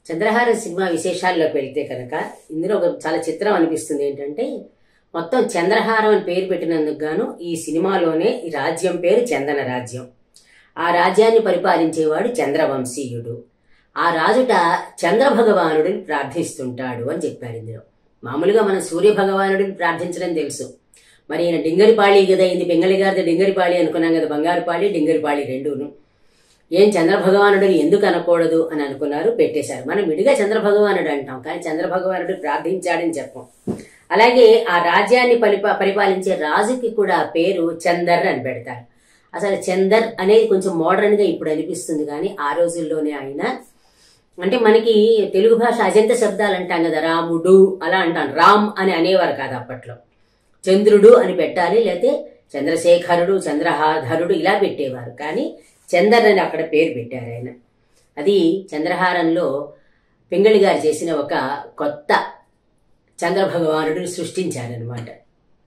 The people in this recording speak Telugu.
చంద్రహారం సినిమా విశేషాల్లోకి వెళ్తే కనుక ఇందులో ఒక చాలా చిత్రం అనిపిస్తుంది. ఏంటంటే మొత్తం చంద్రహారం అని పేరు పెట్టినందుకు గాను ఈ సినిమాలోనే ఈ రాజ్యం పేరు చందన రాజ్యం. ఆ రాజ్యాన్ని పరిపాలించేవాడు చంద్రవంశీయుడు. ఆ రాజుట చంద్ర భగవానుడిని ప్రార్థిస్తుంటాడు అని చెప్పారు ఇందులో. మామూలుగా మనం సూర్య భగవానుడిని ప్రార్థించడం తెలుసు. మరి ఈయన డింగరిపాళి కదా, ఇది బెంగళి గారిది డింగరిపాళి అనుకున్నాం కదా, బంగారుపాళి డింగరిపాళి రెండూను. ఏం చంద్రభగవానుడిని ఎందుకు అనకూడదు అని అనుకున్నారు, పెట్టేశారు. మనం విడిగా చంద్రభగవానుడు అంటాం, కానీ చంద్రభగవానుడు ప్రార్థించాడని చెప్పం. అలాగే ఆ రాజ్యాన్ని పరిపాలించే రాజుకి కూడా పేరు చందర్ అని పెడతారు. అసలు చందర్ అనేది కొంచెం మోడర్న్ గా ఇప్పుడు అనిపిస్తుంది, కానీ ఆ రోజుల్లోనే ఆయన అంటే మనకి తెలుగు భాష అజంత శబ్దాలు అంటాం కదా, రాముడు అలా అంటాం, రామ్ అని అనేవారు కాదు అప్పట్లో. చంద్రుడు అని పెట్టాలి, లేకపోతే చంద్రశేఖరుడు, చంద్రహాధరుడు ఇలా పెట్టేవారు. కానీ చందర్ అని అక్కడ పేరు పెట్టారు ఆయన. అది చంద్రహారంలో పింగళి గారు చేసిన ఒక కొత్త చంద్ర భగవానుడిని సృష్టించారనమాట.